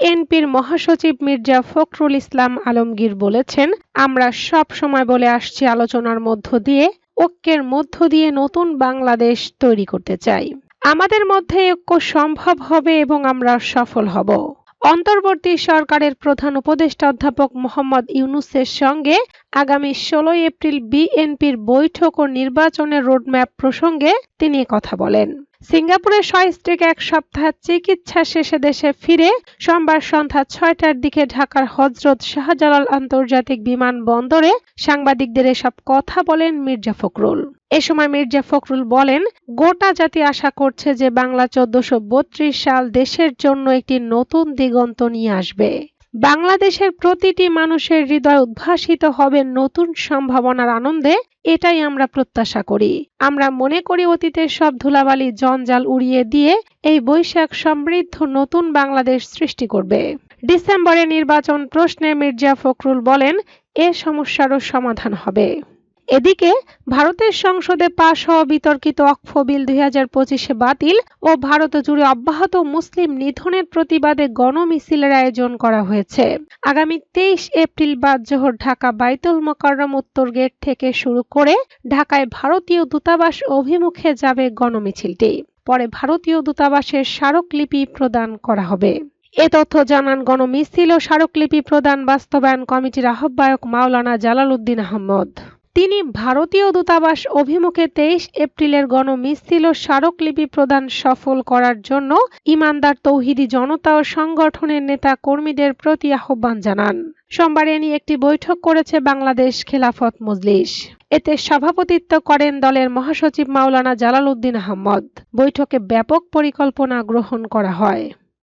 বিএনপির মহাসচিব মির্জা ফখরুল ইসলাম আলমগীর বলেছেন, আমরা সব সময় বলে আসছি আলোচনার মধ্য দিয়ে, ঐক্যের মধ্য দিয়ে নতুন বাংলাদেশ তৈরি করতে চাই। আমাদের মধ্যে ঐক্য সম্ভব হবে এবং আমরা সফল হব। অন্তর্বর্তী সরকারের প্রধান উপদেষ্টা অধ্যাপক মোহাম্মদ ইউনূসের সঙ্গে আগামী ১৬ এপ্রিল বিএনপির বৈঠক ও নির্বাচনের রোডম্যাপ প্রসঙ্গে তিনি কথা বলেন। সিঙ্গাপুরে সস্ত্রীক এক সপ্তাহের চিকিৎসা শেষে দেশে ফিরে সোমবার সন্ধ্যা ৬টার দিকে ঢাকার হযরত শাহজালাল আন্তর্জাতিক বিমানবন্দরে সাংবাদিকদের এসব কথা বলেন মির্জা ফখরুল। এ সময় মির্জা ফখরুল বলেন, গোটা জাতি আশা করছে যে বাংলা ১৪৩২ সাল দেশের জন্য একটি নতুন দিগন্ত নিয়ে আসবে। বাংলাদেশের প্রতিটি মানুষের হৃদয় উদ্ভাসিত হবে নতুন সম্ভাবনার আনন্দে, এটাই আমরা প্রত্যাশা করি। আমরা মনে করি অতীতের সব ধুলাবালি জঞ্জাল উড়িয়ে দিয়ে এই বৈশাখ সমৃদ্ধ নতুন বাংলাদেশ সৃষ্টি করবে। ডিসেম্বরে নির্বাচন প্রশ্নে মির্জা ফখরুল বলেন, এ সমস্যারও সমাধান হবে। এদিকে ভারতের সংসদে পাশ হওয়া বিতর্কিত ওয়াকফ বিল ২০২৫ বাতিল ও ভারত জুড়ে অব্যাহত মুসলিম নিধনের প্রতিবাদে গণমিছিলের আয়োজন করা হয়েছে। আগামী ২৩ এপ্রিল বাদ জোহর ঢাকা বাইতুল মোকাররম উত্তর গেট থেকে শুরু করে ঢাকায় ভারতীয় দূতাবাস অভিমুখে যাবে গণমিছিলটি। পরে ভারতীয় দূতাবাসের স্মারকলিপি প্রদান করা হবে। এ তথ্য জানান গণমিছিল ও স্মারকলিপি প্রদান বাস্তবায়ন কমিটির আহ্বায়ক মাওলানা জালাল উদ্দিন আহমদ। তিনি ভারতীয় দূতাবাস অভিমুখে ২৩ এপ্রিলের গণমিছিল ও স্মারকলিপি প্রদান সফল করার জন্য ঈমানদার তৌহিদি জনতা ও সংগঠনের নেতা কর্মীদের প্রতি আহ্বান জানান। সোমবার এ নিয়ে একটি বৈঠক করেছে বাংলাদেশ খেলাফত মজলিস। এতে সভাপতিত্ব করেন দলের মহাসচিব মাওলানা জালাল উদ্দিন আহমদ। বৈঠকে ব্যাপক পরিকল্পনা গ্রহণ করা হয়।